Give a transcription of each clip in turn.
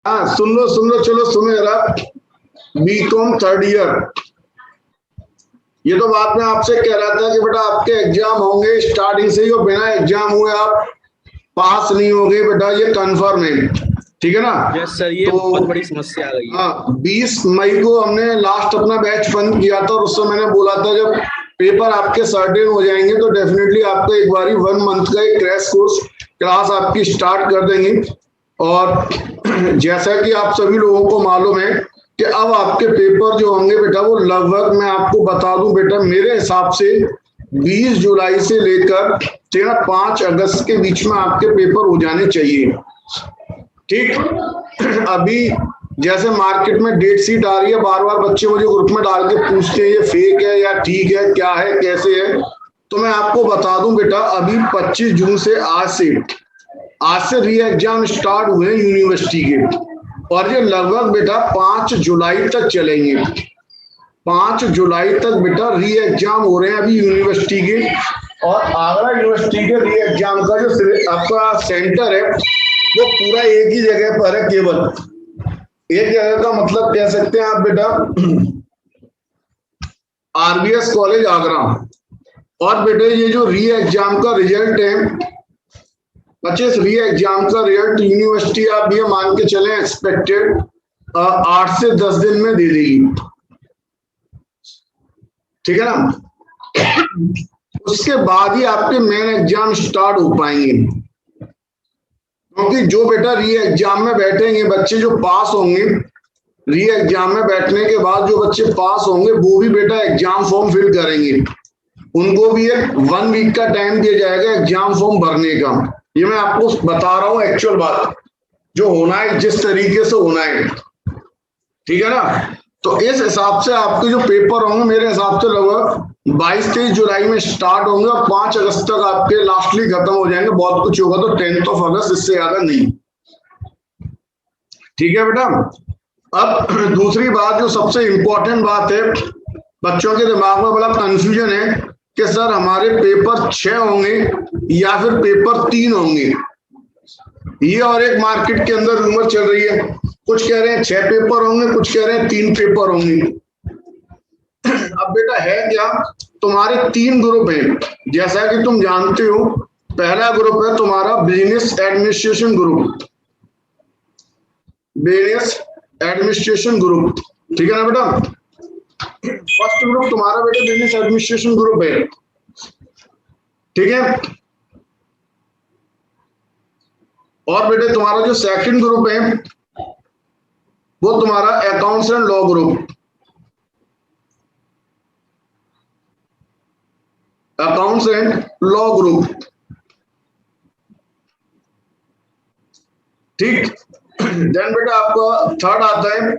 हाँ सुन लो, चलो सुनो जरा। बीकॉम थर्ड ईयर, ये तो बात मैं आपसे कह रहा था कि बेटा आपके एग्जाम होंगे स्टार्टिंग से ही, और बिना एग्जाम हुए आप पास नहीं होगे बेटा, ये कंफर्म है। ठीक है ना? यस सर, ये तो बहुत बड़ी समस्या आ गई है। हाँ, 20 मई को हमने लास्ट अपना बैच बंद किया था, और उससे मैंने बोला था जब पेपर आपके सर्टेन हो जाएंगे तो डेफिनेटली आपको एक बारी 1 मंथ का एक क्रैश कोर्स क्लास आपकी स्टार्ट कर देंगे। और जैसा कि आप सभी लोगों को मालूम है कि अब आपके पेपर जो होंगे बेटा, वो लगभग मैं आपको बता दूं बेटा, मेरे हिसाब से 20 जुलाई से लेकर 5 अगस्त के बीच में आपके पेपर हो जाने चाहिए। ठीक। अभी जैसे मार्केट में डेट शीट आ रही है, बार बार बच्चे मुझे ग्रुप में डाल के पूछते हैं ये फेक है या ठीक है, क्या है कैसे है। तो मैं आपको बता दूं बेटा, अभी 25 जून से आज से री एग्जाम स्टार्ट हुए यूनिवर्सिटी के, और ये लगभग बेटा 5 जुलाई तक चलेंगे। 5 जुलाई तक बेटा री एग्जाम हो रहे हैं अभी यूनिवर्सिटी के। और आगरा यूनिवर्सिटी के री एग्जाम का जो आपका सेंटर है वो पूरा एक ही जगह पर है, केवल एक जगह का मतलब कह सकते हैं आप बेटा, आरबीएस कॉलेज आगरा। और बेटे ये जो री एग्जाम का रिजल्ट है, 25 री एग्जाम का रिजल्ट यूनिवर्सिटी आप ये मान के चले एक्सपेक्टेड 8 से 10 दिन में दे देगी। ठीक है ना? उसके बाद ही आपके मेन एग्जाम स्टार्ट हो पाएंगे, क्योंकि जो बेटा री एग्जाम में बैठेंगे बच्चे, जो पास होंगे री एग्जाम में बैठने के बाद, जो बच्चे पास होंगे वो भी बेटा एग्जाम फॉर्म फिल करेंगे, उनको भी एक 1 वीक का टाइम दिया जाएगा एग्जाम फॉर्म भरने का। ये मैं आपको बता रहा हूँ एक्चुअल बात जो होना है, जिस तरीके से होना है। ठीक है ना? तो इस हिसाब से आपके जो पेपर होंगे मेरे हिसाब से लगभग 22-23 जुलाई में स्टार्ट होंगे, और 5 अगस्त तक आपके लास्टली खत्म हो जाएंगे। बहुत कुछ होगा तो 10 अगस्त, इससे ज्यादा नहीं। ठीक है बेटा? अब दूसरी बात, जो सबसे इंपॉर्टेंट बात है, बच्चों के दिमाग में बड़ा कंफ्यूजन है कि सर हमारे पेपर 6 होंगे या फिर पेपर 3 होंगे। ये और एक मार्केट के अंदर रूमर चल रही है, कुछ कह रहे हैं 6 पेपर होंगे, कुछ कह रहे हैं 3 पेपर होंगे। अब बेटा है क्या, तुम्हारे 3 ग्रुप हैं जैसा कि तुम जानते हो। पहला ग्रुप है तुम्हारा business administration group, business administration group. ठीक है ना बेटा? फर्स्ट ग्रुप तुम्हारा बेटा बिजनेस एडमिनिस्ट्रेशन ग्रुप है। ठीक है? और बेटे तुम्हारा जो सेकंड ग्रुप है वो तुम्हारा accounts and law group, accounts and law group. ठीक। देन बेटा आपका थर्ड आता है,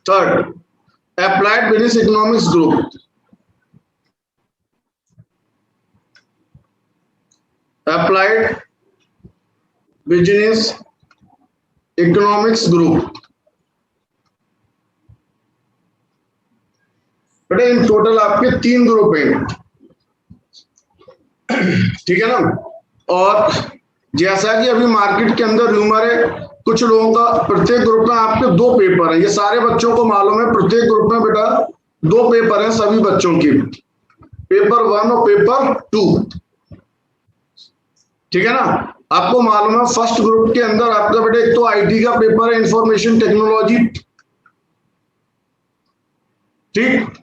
third applied business economics group, applied business economics group. बेटा इन टोटल आपके 3 ग्रुप हैं। ठीक है ना? और जैसा कि अभी मार्केट के अंदर रूमर है, कुछ लोगों का प्रत्येक ग्रुप में आपके 2 पेपर है। ये सारे बच्चों को मालूम है, प्रत्येक ग्रुप में बेटा 2 पेपर हैं सभी बच्चों की, पेपर 1 और पेपर 2। ठीक है ना? आपको मालूम है फर्स्ट ग्रुप के अंदर आपका बेटा एक तो आईटी का पेपर है, इंफॉर्मेशन टेक्नोलॉजी। ठीक।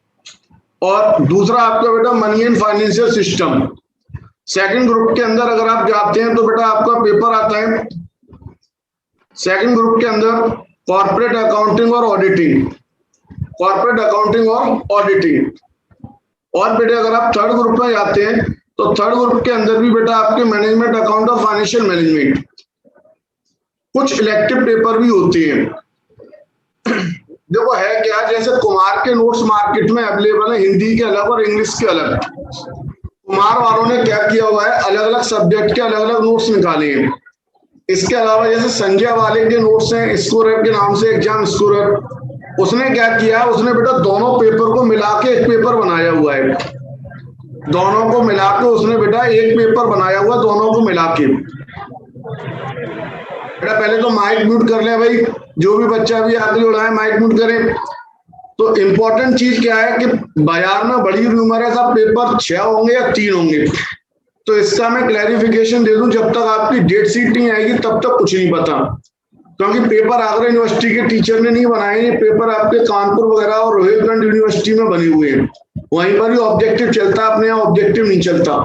और दूसरा आपका बेटा money and financial system. Second group के अंदर अगर आप जाते हैं तो बेटा आपका पेपर आता है सेकंड ग्रुप के अंदर कॉर्पोरेट अकाउंटिंग और ऑडिटिंग, कॉर्पोरेट अकाउंटिंग और ऑडिटिंग। और बेटे अगर आप थर्ड ग्रुप में जाते हैं तो थर्ड ग्रुप के अंदर भी बेटा आपके मैनेजमेंट अकाउंट और फाइनेंशियल मैनेजमेंट, कुछ इलेक्टिव पेपर भी होते हैं। देखो है क्या, जैसे कुमार के नोट्स मार्केट में अवेलेबल है, हिंदी के अलग और इंग्लिश के अलग। कुमार वालों ने क्या किया हुआ है, अलग अलग सब्जेक्ट के अलग अलग नोट्स निकाले हैं। इसके अलावा जैसे संजय वाले के नोट्स हैं स्कोरर के नाम से, एग्जाम स्कोरर, उसने क्या किया, उसने बेटा दोनों पेपर को मिला के एक पेपर बनाया हुआ है। दोनों को मिला के उसने बेटा एक पेपर बनाया हुआ, दोनों को मिला के। बेटा पहले तो माइक म्यूट कर लें भाई, जो भी बच्चा अभी आगे जुड़ा है माइक म्यूट करें। तो इम्पोर्टेंट चीज क्या है कि बाजार में बड़ी रूमर है साहब पेपर 6 होंगे या 3 होंगे। तो इसका मैं क्लैरिफिकेशन दे दूं, जब तक आपकी डेट शीट नहीं आएगी तब तक कुछ नहीं पता, क्योंकि पेपर आगरा यूनिवर्सिटी के टीचर ने नहीं बनाए, ये पेपर आपके कानपुर वगैरह और रोहिलखंड यूनिवर्सिटी में बने हुए हैं, वहीं पर ही ऑब्जेक्टिव चलता है, अपने यहाँ ऑब्जेक्टिव नहीं चलता।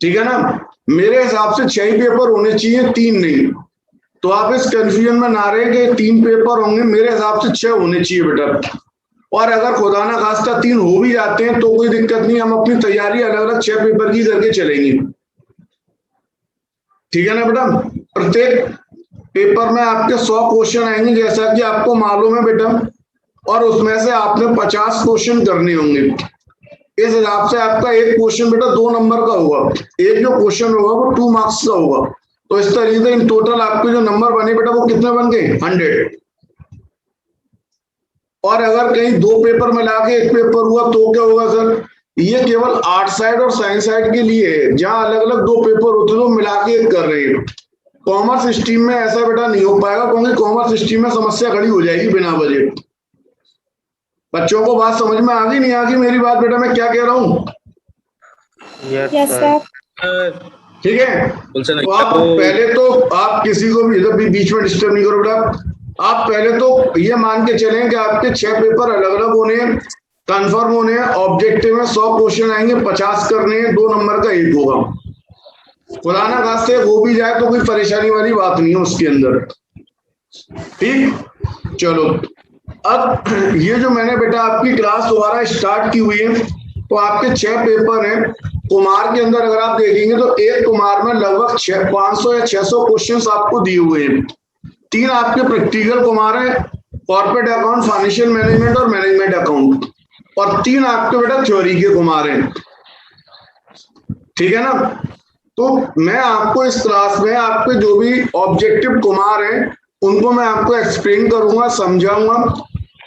ठीक है ना, मेरे हिसाब से 6 ही पेपर होने चाहिए, 3 नहीं। तो आप इस कंफ्यूजन में ना रहे कि 3 पेपर होंगे, मेरे हिसाब से 6 होने चाहिए बेटा। और अगर खुदा ना खास्ता 3 हो भी जाते हैं तो कोई दिक्कत नहीं, हम अपनी तैयारी अलग अलग 6 पेपर की करके चलेंगे। ठीक है ना बेटा, प्रत्येक पेपर में आपके 100 क्वेश्चन आएंगे जैसा कि आपको मालूम है बेटा, और उसमें से आपने 50 क्वेश्चन करने होंगे। इस हिसाब से आपका एक क्वेश्चन बेटा 2 नंबर का होगा, एक जो क्वेश्चन होगा वो 2 मार्क्स का होगा। तो इस तरीके से इन टोटल आपके जो नंबर बने बेटा वो कितने बन गए 100। और अगर कहीं 2 पेपर मिला के एक पेपर हुआ तो क्या होगा सर, ये केवल आर्ट साइड और साइंस साइड के लिए है, जहां अलग अलग 2 पेपर होते तो मिला के एक कर रहे हैं। कॉमर्स स्ट्रीम में ऐसा बेटा नहीं हो पाएगा, क्योंकि कॉमर्स स्ट्रीम में समस्या खड़ी हो जाएगी बिना वजह। बच्चों को बात समझ में आ गई नहीं आ गई मेरी बात बेटा, मैं क्या कह रहा हूँ? Yes sir. ठीक है, तो आप पहले तो आप किसी को भी इधर भी बीच में डिस्टर्ब नहीं करो बेटा। आप पहले तो ये मान के चलें कि आपके 6 पेपर अलग अलग होने हैं, कंफर्म होने हैं। ऑब्जेक्टिव में 100 क्वेश्चन आएंगे, 50 करने हैं, 2 नंबर का एक होगा। खुदा ना खास्ते हो भी जाए तो कोई परेशानी वाली बात नहीं है उसके अंदर। ठीक, चलो अब ये जो मैंने बेटा आपकी क्लास दोबारा स्टार्ट की हुई है, तो आपके 6 पेपर हैं। कुमार के अंदर अगर आप देखेंगे तो एक कुमार में लगभग 500 या 600 क्वेश्चंस आपको दिए हुए हैं। 3 आपके प्रैक्टिकल कुमार हैं, कॉर्पोरेट अकाउंट, फाइनेंशियल मैनेजमेंट और मैनेजमेंट अकाउंट, और 3 आपके बेटा थ्योरी के कुमार हैं। ठीक है ना, तो मैं आपको इस क्लास में आपके जो भी ऑब्जेक्टिव कुमार हैं उनको मैं आपको एक्सप्लेन करूंगा, समझाऊंगा।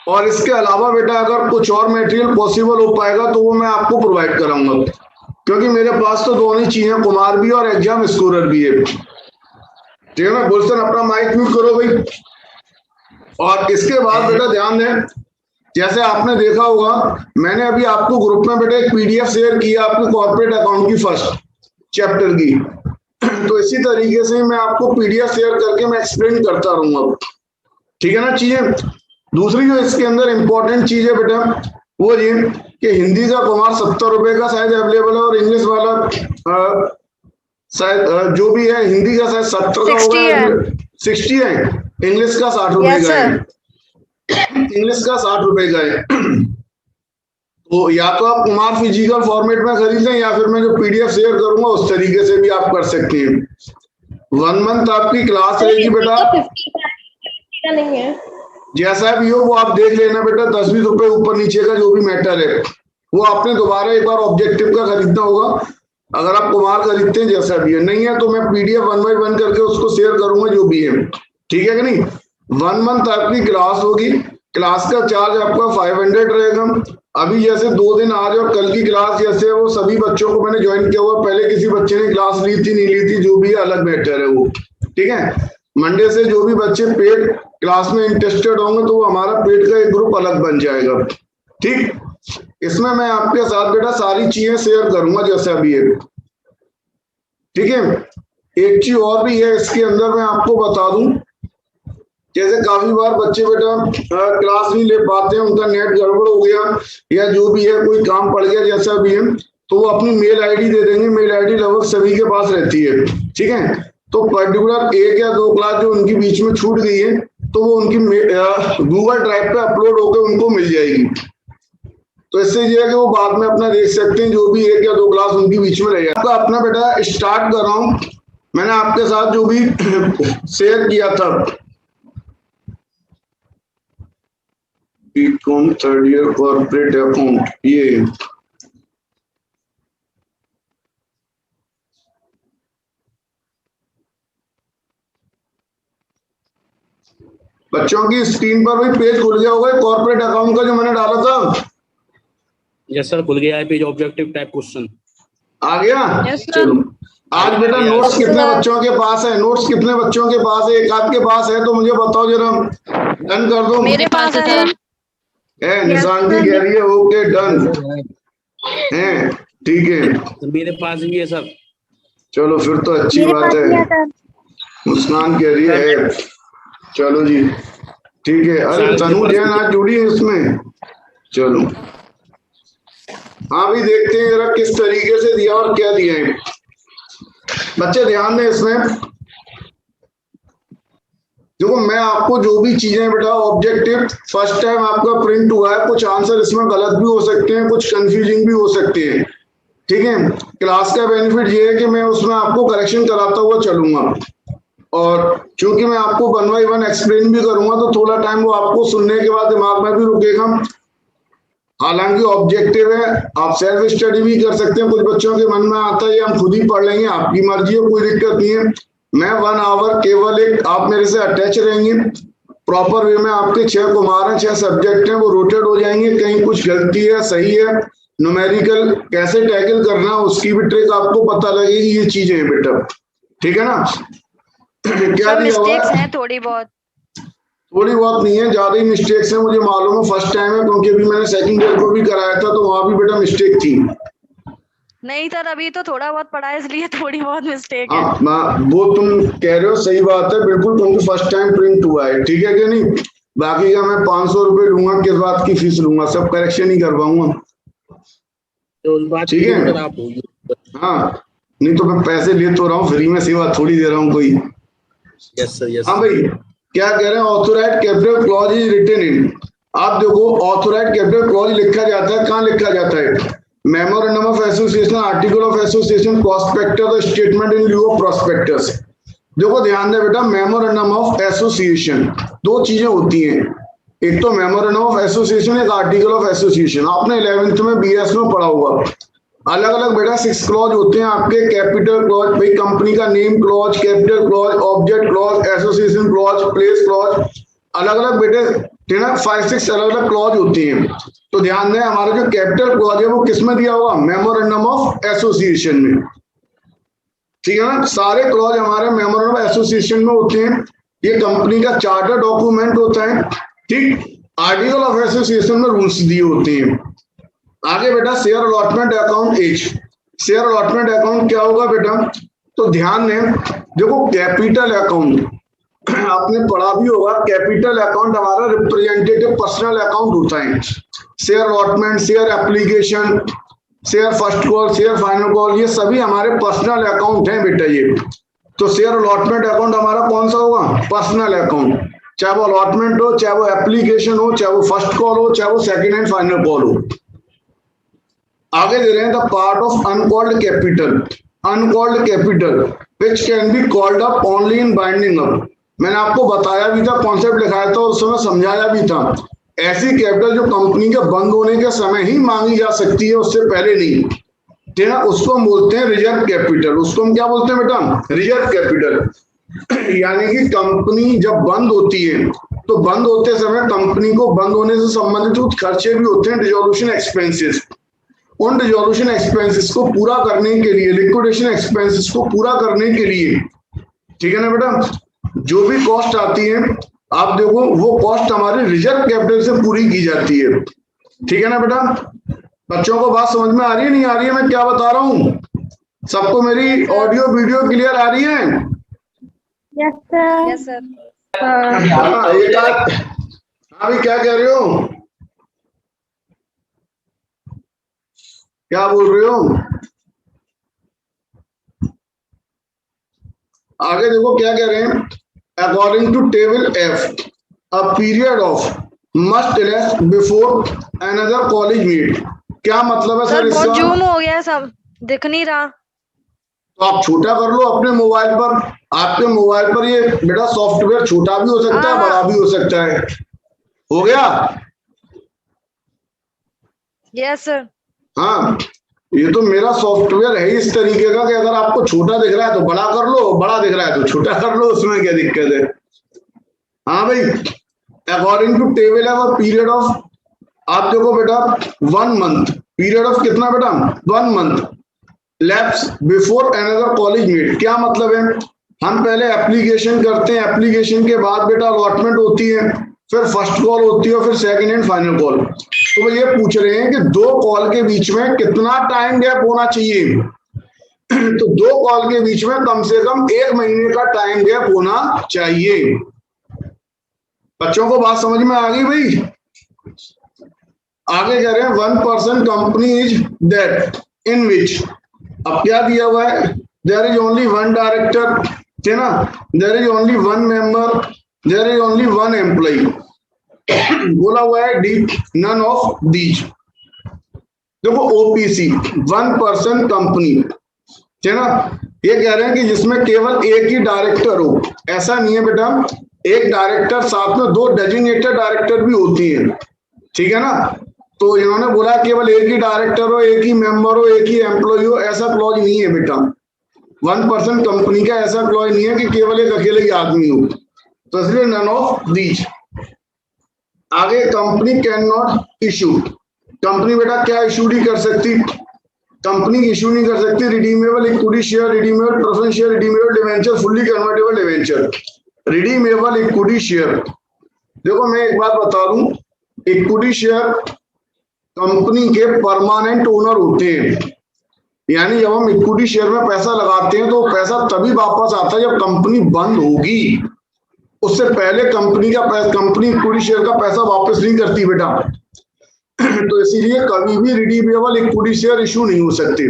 और इसके अलावा बेटा अगर कुछ और मटेरियल पॉसिबल हो पाएगा तो वो मैं आपको प्रोवाइड कराऊंगा, क्योंकि मेरे पास तो दोनों ही चीजें, कुमार भी और एग्जाम स्कोरर भी है। ठीक है ना, बोलसन अपना माइक म्यूट करो भाई। और इसके बाद बेटा ध्यान दें, जैसे आपने देखा होगा मैंने अभी आपको ग्रुप में बेटा एक पीडीएफ शेयर किया आपके कॉर्पोरेट अकाउंट की फर्स्ट चैप्टर की। तो इसी तरीके से मैं आपको पीडीएफ शेयर करके मैं एक्सप्लेन करता रहूंगा। ठीक है ना चीजें। दूसरी जो इसके अंदर इंपॉर्टेंट चीज है बेटा वो ये कि हिंदी का कुमार 70 रुपए का शायद अवेलेबल है, और इंग्लिश वाला शायद जो भी है, हिंदी का शायद 70 का होगा, 60 है, इंग्लिश का 60 रुपए का है। इंग्लिश का 60 रुपए का है। तो या तो आप कुमार फिजिकल फॉर्मेट में खरीदें, या फिर मैं जो पीडीएफ शेयर करूंगा उस तरीके से भी आप कर सकते हैं। 1 मंथ आपकी क्लास रहेगी बेटा, नहीं है जैसा भी हो वो आप देख लेना बेटा, 10-20 रुपए ऊपर नीचे का जो भी मैटर है वो आपने दोबारा एक बार ऑब्जेक्टिव का खरीदना होगा। अगर आप कुमार खरीदते हैं जैसा भी है, नहीं है तो मैं पीडीएफ 1 बाय 1 करके उसको शेयर करूंगा जो भी है। ठीक है कि नहीं। 1 मंथ आपकी क्लास होगी, क्लास का चार्ज आपका 500 रहेगा। अभी जैसे 2 दिन आज और कल की क्लास जैसे वो सभी बच्चों को मैंने ज्वाइन किया हुआ, पहले किसी बच्चे ने क्लास ली थी नहीं ली थी जो भी अलग मैटर है वो। ठीक है, मंडे से जो भी बच्चे पेड क्लास में इंटरेस्टेड होंगे तो हमारा पेड का एक ग्रुप अलग बन जाएगा। ठीक, इसमें मैं आपके साथ बेटा सारी चीजें शेयर करूंगा जैसा भी है। ठीक है, एक चीज और भी है इसके अंदर मैं आपको बता दूं, जैसे काफी बार बच्चे बेटा क्लास नहीं ले पाते हैं, उनका नेट गड़बड़ हो गया या जो भी है कोई काम पड़ गया जैसा भी है, तो वो अपनी मेल आईडी दे देंगे। मेल आईडी लगभग सभी के पास रहती है। ठीक है, तो पर्टिकुलर 1 या 2 क्लास जो उनकी बीच में छूट गई है तो वो उनकी गूगल ड्राइव पे अपलोड होकर उनको मिल जाएगी। तो इससे ये है कि वो बाद में अपना देख सकते हैं, जो भी 1 या 2 क्लास उनकी बीच में रह जाए। आपका अपना बेटा स्टार्ट कर रहा हूं, मैंने आपके साथ जो भी शेयर किया था BCom 3rd year corporate account, ये बच्चों की स्क्रीन पर भी पेज खुल गया होगा कॉर्पोरेट अकाउंट का जो मैंने डाला था। यस सर, खुल गया है पेज, ऑब्जेक्टिव टाइप क्वेश्चन आ गया। Yes, sir. चलो आज बेटा नोट्स कितने बच्चों के पास है? नोट्स कितने बच्चों के पास है? एक आध के पास है तो मुझे बताओ जरा, डन कर दो। मेरे पास है सर। निशांति कह रही है ओके डन है, ठीक है। मेरे पास भी है सर। चलो फिर तो अच्छी बात है। मुस्कान कह रही है, चलो जी ठीक है। अरे तनु जैन आज जुड़ी है इसमें, चलो हाँ भी देखते हैं जरा किस तरीके से दिया और क्या दिया है। बच्चे ध्यान दें इसमें, देखो मैं आपको जो भी चीजें बेटा ऑब्जेक्टिव फर्स्ट टाइम आपका प्रिंट हुआ है, कुछ आंसर इसमें गलत भी हो सकते हैं, कुछ कंफ्यूजिंग भी हो सकते हैं, ठीक है। क्लास का बेनिफिट ये है कि मैं उसमें आपको करेक्शन कराता हुआ चलूंगा, और क्योंकि मैं आपको 1 by 1 एक्सप्लेन भी करूंगा तो थोड़ा टाइम वो आपको सुनने के बाद दिमाग में भी रुकेगा। हालांकि ऑब्जेक्टिव है, आप सेल्फ स्टडी भी कर सकते हैं, कुछ बच्चों के मन में आता है हम खुद ही पढ़ लेंगे, आपकी मर्जी है, कोई दिक्कत नहीं है। मैं 1 आवर केवल एक आप मेरे से अटैच रहेंगे, प्रॉपर वे में आपके 6 कुमार हैं, 6 सब्जेक्ट हैं, वो रोटेट हो जाएंगे। कहीं कुछ गलती है सही है, न्यूमेरिकल कैसे टैकल करना उसकी भी ट्रिक आपको पता लगेगी, ये चीजें हैं बेटा, ठीक है ना। क्या दिया हुआ है? थोड़ी बहुत नहीं है, ज्यादा ही मिस्टेक्स है, मुझे मालूम है, फर्स्ट टाइम है, क्योंकि अभी मैंने सेकंड ईयर को भी कराया था तो वहां भी बेटा मिस्टेक थी। नहीं सर, अभी तो थोड़ा बहुत पढ़ा है इसलिए थोड़ी बहुत मिस्टेक है। वो तुम कह रहे हो सही बात है बिल्कुल, क्योंकि फर्स्ट टाइम प्रिंट हुआ है, ठीक है कि नहीं। बाकी का मैं 500 रुपए लूंगा, किस बात की फीस लूंगा, सब करेक्शन ही करवाऊंगा, ठीक है। हाँ नहीं तो मैं पैसे ले तो रहा हूँ, फ्री में सेवा थोड़ी दे रहा हूँ कोई। Yes sir, yes. हाँ भाई क्या कह रहे हैं, authorized capital clause is written in. आप देखो ऑथोराइज्ड कैपिटल क्लॉज लिखा जाता है, कहाँ लिखा जाता है? Memorandum of association, article of association, prospectus, statement in लिeu of prospectus. देखो ध्यान दे बेटा, मेमोरेंडम ऑफ एसोसिएशन 2 चीजें होती हैं, एक तो मेमोरेंडम ऑफ एसोसिएशन, एक आर्टिकल ऑफ एसोसिएशन। आपने 11th में बीएस में पढ़ा होगा। अलग अलग बेटा 6 क्लॉज होते हैं आपके। कैपिटल क्लॉज भाई कंपनी का name clause, capital clause, object clause, association clause, place clause, अलग अलग बेटे 5-6 अलग अलग क्लॉज होती हैं। तो ध्यान दें हमारा जो कैपिटल क्लॉज है वो किसमें दिया हुआ? मेमोरेंडम ऑफ एसोसिएशन में, ठीक है ना। सारे क्लॉज हमारे मेमोरेंडम ऑफ एसोसिएशन में होते हैं, ये कंपनी का चार्टर डॉक्यूमेंट होता है, ठीक। आर्टिकल ऑफ एसोसिएशन में रूल्स दिए होते हैं। आगे बेटा share allotment account as. Share allotment account क्या होगा बेटा? तो ध्यान दें, देखो कैपिटल अकाउंट आपने पढ़ा भी होगा, कैपिटल अकाउंट हमारा रिप्रेजेंटेटिव पर्सनल अकाउंट होता है। Share allotment, share application, share first call, share final call, ये सभी हमारे पर्सनल अकाउंट हैं बेटा ये। तो शेयर अलॉटमेंट अकाउंट हमारा कौन सा होगा? पर्सनल अकाउंट, चाहे वो अलॉटमेंट हो, चाहे वो एप्लीकेशन हो, चाहे वो फर्स्ट कॉल हो, चाहे वो सेकेंड एंड फाइनल कॉल हो। आगे दे रहे हैं the part of uncalled capital. Uncalled capital which can be called up only in binding up. मैंने आपको बताया भी था, कॉन्सेप्ट लिखाया था और उस समय समझाया भी था। ऐसी कैपिटल जो कंपनी के बंद होने के समय ही मांगी जा सकती है, उससे पहले नहीं, ठीक है, उसको हम बोलते हैं रिजर्व कैपिटल। उसको हम क्या बोलते हैं बेटा? Reserve capital. यानी कि कंपनी जब बंद होती है तो बंद होते समय कंपनी को बंद होने से संबंधित कुछ खर्चे भी होते हैं, डिसॉल्यूशन एक्सपेंसेस। उन डिसॉल्यूशन एक्सपेंसेस को पूरा करने के लिए, लिक्विडेशन एक्सपेंसेस को पूरा करने के लिए, ठीक है ना बेटा, जो भी कॉस्ट आती है आप देखो वो कॉस्ट हमारे रिजर्व कैपिटल से पूरी की जाती है, ठीक है ना बेटा। बच्चों को बात समझ में आ रही है नहीं आ रही है मैं क्या बता रहा हूँ? सबको मेरी ऑडियो वीडियो क्लियर आ रही है? Yes sir. Yes sir. अभी क्या कह रहे हो, क्या बोल रहे हो? आगे देखो क्या कह रहे हैं, according to table F a period of must elapse before another college meet. क्या मतलब है सर इसका? बहुत जूम हो गया, सब दिख नहीं रहा। तो आप छोटा कर लो अपने मोबाइल पर। आपके मोबाइल पर ये बेटा सॉफ्टवेयर छोटा भी हो सकता है, बड़ा भी हो सकता है। हो गया? Yes sir. हाँ ये तो मेरा सॉफ्टवेयर है इस तरीके का कि अगर आपको छोटा दिख रहा है तो बड़ा कर लो, बड़ा दिख रहा है तो छोटा कर लो, उसमें क्या दिक्कत है? हाँ भाई, अकॉर्डिंग टू टेबल है पीरियड ऑफ, आप देखो बेटा 1 मंथ, पीरियड ऑफ कितना बेटा? 1 month. Lapse before another college met. क्या मतलब है, हम पहले एप्लीकेशन करते हैं, एप्लीकेशन के बाद बेटा अलॉटमेंट होती है, फिर फर्स्ट कॉल होती है, फिर सेकंड एंड फाइनल कॉल। तो वो ये पूछ रहे हैं कि 2 कॉल के बीच में कितना टाइम गैप होना चाहिए। तो 2 कॉल के बीच में कम से कम 1 महीने का टाइम गैप होना चाहिए। बच्चों को बात समझ में आ गई भाई? आगे कह रहे हैं 1% कंपनी इज दैट इन विच, अब क्या दिया हुआ है, देयर इज ओनली 1 डायरेक्टर, है ना, there is only 1 member, there is only 1 employee. बोला हुआ है डी नन ऑफ दीज। देखो ओपीसी 1% कंपनी, है ना, ये कह रहे हैं कि जिसमें केवल एक ही डायरेक्टर हो। ऐसा नहीं है बेटा, एक डायरेक्टर साथ में 2 डेजिग्नेटेड डायरेक्टर भी होती हैं, ठीक है ना। तो इन्होंने बोला केवल एक ही डायरेक्टर हो, एक ही मेंबर हो, एक ही एम्प्लॉय हो, ऐसा क्लॉज नहीं है बेटा। 1% कंपनी का ऐसा क्लॉज नहीं है कि केवल एक अकेले ही आदमी हो, तो इसलिए नन ऑफ दीज। आगे company can not issue, company बेटा क्या इशू नहीं कर सकती, कंपनी इशू नहीं कर सकती redeemable equity share, redeemable preference share, redeemable debenture, fully convertible debenture. Redeemable equity share, देखो मैं एक बात बता दूं, इक्विटी शेयर कंपनी के परमानेंट ओनर होते हैं, यानी जब हम इक्विटी शेयर में पैसा लगाते हैं तो पैसा तभी वापस आता है जब कंपनी बंद होगी। उससे पहले कंपनी इक्विटी शेयर का पैसा वापस नहीं करती बेटा। तो इसीलिए कभी भी रिडीमेबल इक्विटी शेयर इशू नहीं हो सकते।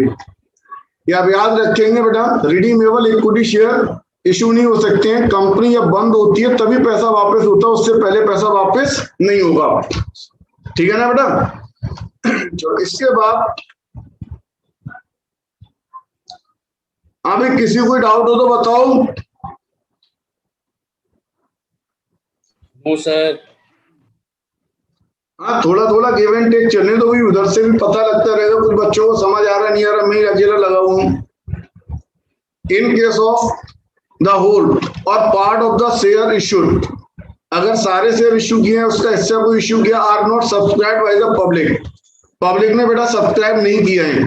या आप याद रखेंगे बेटा, रिडीमेबल इक्विटी शेयर इशू नहीं हो सकते हैं, कंपनी जब बंद होती है तभी पैसा वापस होता है, उससे पहले पैसा वापस नहीं होगा, ठीक है ना बेटा। इसके बाद अभी किसी कोई डाउट हो तो बताओ। No sir. हाँ, थोड़ा थोड़ा गिव एंड टेक चलने दो भी, उधर से भी पता लगता रहेगा, कुछ बच्चों को समझ आ रहा नहीं आ रहा, मैं अकेला लगा हुआ हूँ। In case of the whole or part of the share issued, अगर सारे शेयर इशू किए हैं, उसका हिस्सा कोई इशू किया, are not subscribe by the public, public ने बेटा सब्सक्राइब नहीं किया है,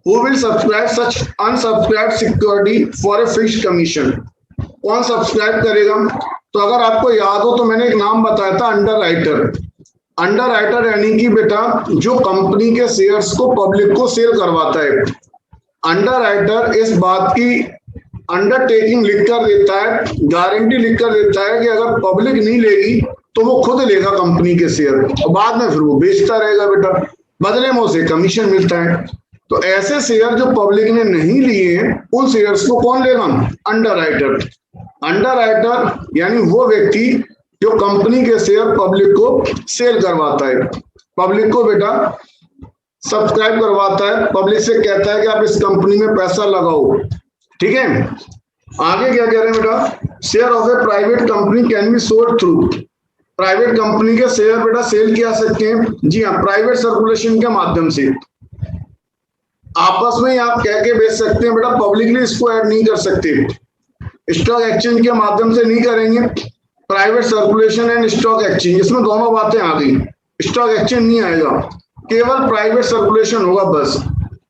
who will subscribe such unsubscribe security for a fixed commission, कौन सब्सक्राइब करेगा। तो अगर आपको याद हो तो मैंने एक नाम बताया था, अंडर राइटर। अंडर राइटर यानी कि बेटा जो कंपनी के शेयर्स को पब्लिक को सेल करवाता है। अंडर राइटर इस बात की अंडरटेकिंग लिख कर देता है, गारंटी लिख कर देता है कि अगर पब्लिक नहीं लेगी तो वो खुद लेगा कंपनी के शेयर, और बाद में फिर वो बेचता रहेगा बेटा, बदले में उसे कमीशन मिलता है। तो ऐसे शेयर जो पब्लिक ने नहीं लिए हैं, उन शेयर्स को कौन लेगा, अंडर राइटर। अंडर राइटर यानी वो व्यक्ति जो कंपनी के शेयर पब्लिक को सेल करवाता है, पब्लिक को बेटा सब्सक्राइब करवाता है, पब्लिक से कहता है कि आप इस कंपनी में पैसा लगाओ, ठीक है। आगे क्या कह रहे हैं बेटा, share of A private company can be sold through, private company के शेयर बेटा सेल किया सकते हैं, जी हाँ, प्राइवेट सर्कुलेशन के माध्यम से। आपस में आप कह के बेच सकते हैं बेटा, पब्लिकली इसको ऐड नहीं कर सकते, स्टॉक एक्सचेंज के माध्यम से नहीं करेंगे। Private circulation and stock exchange, इसमें दोनों बातें आ गई, स्टॉक एक्सचेंज नहीं आएगा, केवल प्राइवेट सर्कुलेशन होगा बस।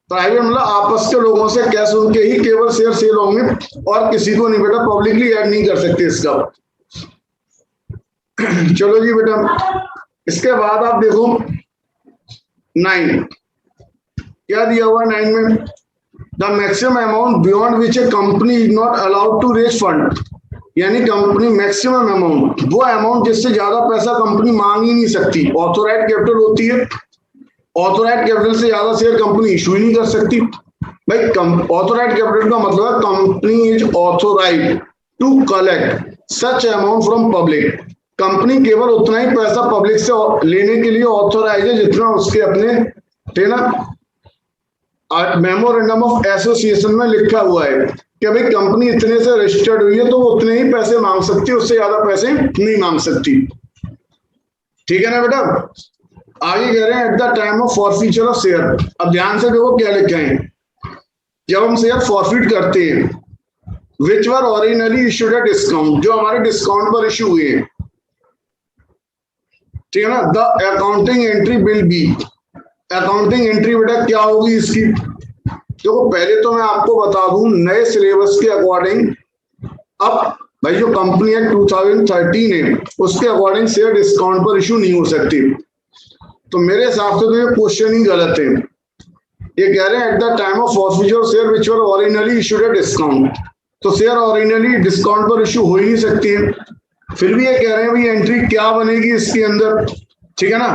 प्राइवेट मतलब आपस के लोगों से कैश उनके ही केवल शेयर सेल होंगे, और किसी को नहीं बेटा पब्लिकली ऐड नहीं कर सकते इसका। चलो जी बेटा, इसके बाद आप देखो 9 क्या दिया हुआ 9 में, the maximum amount beyond which a company is not allowed to raise fund, यानी कंपनी मैक्सिमम अमाउंट, वो अमाउंट जिससे ज्यादा पैसा कंपनी मांग ही नहीं सकती, ऑथोराइज कैपिटल होती है, ऑथोराइज कैपिटल से ज्यादा शेयर कंपनी इशू ही नहीं कर सकती भाई। ऑथोराइज कैपिटल का मतलब है company is authorize to collect such amount from public, company केवल उतना ही पैसा पब्लिक से लेने के लिए ऑथोराइज है जितना उसके अपने मेमोरेंडम ऑफ एसोसिएशन में लिखा हुआ है कि भाई कंपनी इतने से रजिस्टर्ड हुई है तो वो उतने ही पैसे मांग सकती है, उससे ज्यादा पैसे नहीं मांग सकती, ठीक है ना बेटा। आगे कह रहे हैं eight the time of forfeiture of share, अब ध्यान से देखो क्या लिखे हैं, जब हम शेयर फॉरफिट करते हैं, विच वर ओरिजिनली इशूड एट डिस्काउंट, जो हमारे डिस्काउंट पर इशू हुए हैं, ठीक है ना। The accounting entry will be, accounting entry बेटा क्या होगी इसकी, देखो पहले तो मैं आपको बता दूं नए सिलेबस के अकॉर्डिंग अब भाई जो कंपनी है 2013 है उसके अकॉर्डिंग शेयर डिस्काउंट पर इशू नहीं हो सकती। तो मेरे हिसाब से तो ये क्वेश्चन ही गलत है। ये कह रहे हैं eight the time of forfeiture share which were originally issued at discount, तो शेयर ओरिजिनली डिस्काउंट पर इशू हो ही नहीं सकती है। फिर भी ये कह रहे हैं भाई एंट्री क्या बनेगी इसके अंदर, ठीक है ना।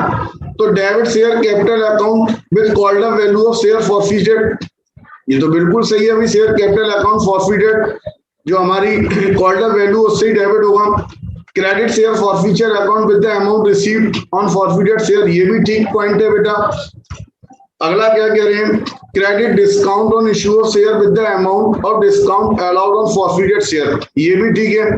तो debit share capital account with called up value of share forfeited, ये तो बिल्कुल सही है भाई। शेयर कैपिटल अकाउंट फॉरफीटेड जो हमारी कॉल्ड अप वैल्यू उससे ही डेबिट होगा। Credit share forfeiture account with the amount received on forfeited share, ये भी ठीक पॉइंट है बेटा। अगला क्या कह रहे हैं, credit discount on issue of share with the amount of discount allowed on forfeited share, ये भी ठीक है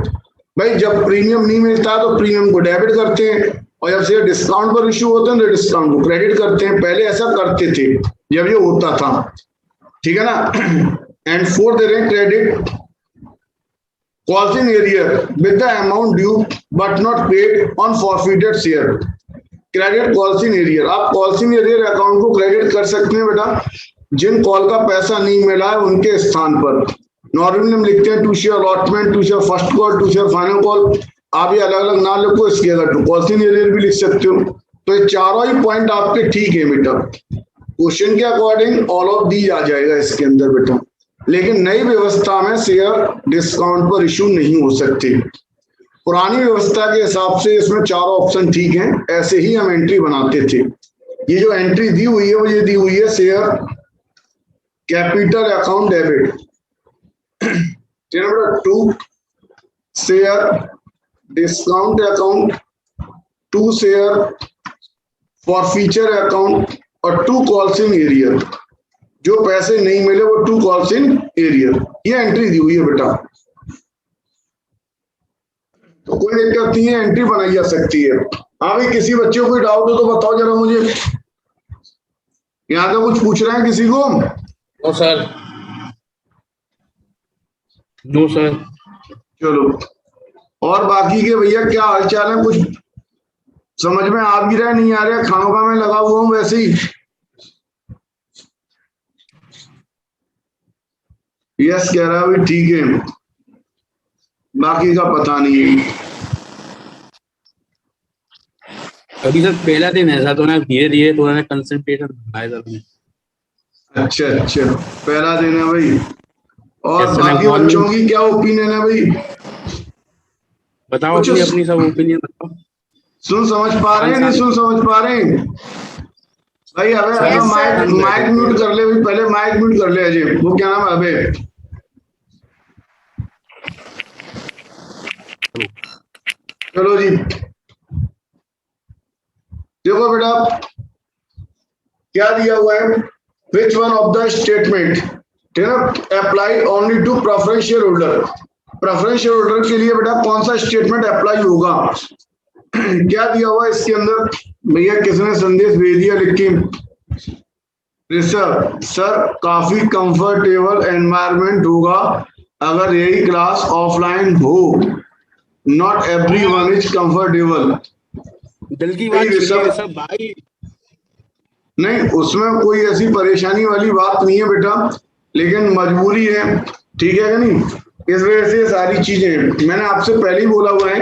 भाई। जब प्रीमियम नहीं मिलता तो प्रीमियम को डेबिट करते हैं और जब शेयर डिस्काउंट पर इशू होते हैं तो डिस्काउंट को क्रेडिट करते हैं। पहले ऐसा करते थे जब ये होता था, ठीक है ना। एंड फोर्थ दे रहे हैं credit calls in arrear with the amount due but not paid on forfeited share. Credit calls in arrear, आप कॉल्स इन एरियर अकाउंट को क्रेडिट कर सकते हैं बेटा जिन कॉल का पैसा नहीं मिला है उनके स्थान पर। नॉर्मली हम लिखते हैं to share allotment, to share first call, to share final call. आप ये अलग अलग ना लिखो, इसकी जगह टू कॉल्स इन एरियर भी लिख सकते हो। तो ये चारों ही पॉइंट आपके ठीक है बेटा। क्वेश्चन के अकॉर्डिंग ऑल ऑफ दीज आ जाएगा इसके अंदर बेटा। लेकिन नई व्यवस्था में शेयर डिस्काउंट पर इशू नहीं हो सकती। पुरानी व्यवस्था के हिसाब से इसमें चारों ऑप्शन ठीक हैं, ऐसे ही हम एंट्री बनाते थे। ये जो एंट्री दी हुई है वो ये दी हुई है share capital account debit, number 2 share discount account, 2 share forfeiture account और 2 कॉल्स इन एरियर। जो पैसे नहीं मिले वो 2 कॉल्स इन एरियर, ये एंट्री दी हुई है बेटा। तो कोई दिक्कत नहीं है, एंट्री बनाई जा सकती है। हाँ भाई किसी बच्चे को कोई डाउट हो तो बताओ जरा मुझे। यहाँ तो कुछ पूछ रहे हैं किसी को? No sir, no sir. चलो और बाकी के भैया क्या हाल चाल है, कुछ समझ में आ भी रहा है नहीं आ रहा है? खानों का मैं लगा हुआ हूँ वैसे ही। यस कह रहा है भाई, ठीक है। बाकी का पता नहीं है। अभी सर पहला दिन ऐसा तो ना, धीरे धीरे थोड़ा ना कंसंट्रेशन बढ़ाया सर। अच्छा अच्छा, पहला दिन है भाई। और Yes, sir, बाकी मैं बच्चों की क्या ओपिनियन है भाई? बताओ कुछ अपनी अपनी सब ओपिनियन बताओ। सुन समझ पा रहे हैं नहीं सुन समझ पा रहे हैं भाई? अबे Yes, अपना sir. माइक म्यूट कर ले भाई, पहले माइक म्यूट कर ले अजय। वो क्या नाम है अबे? चलो जी देखो बेटा क्या दिया हुआ है, which one of the statement, ठीक है ना, apply only to preference share holder. Preference share holder के लिए बेटा कौन सा स्टेटमेंट अप्लाई होगा? क्या दिया हुआ है इसके अंदर भैया? किसने संदेश भेज दिया लिख के? सर काफी कंफर्टेबल एनवायरनमेंट होगा अगर यही क्लास ऑफलाइन हो। Not everyone is comfortable. दिल की बात सुनिए सब भाई। नहीं उसमें कोई ऐसी परेशानी वाली बात नहीं है बेटा, लेकिन मजबूरी है, ठीक है कि नहीं? इस वजह से सारी चीजें मैंने आपसे पहले ही बोला हुआ है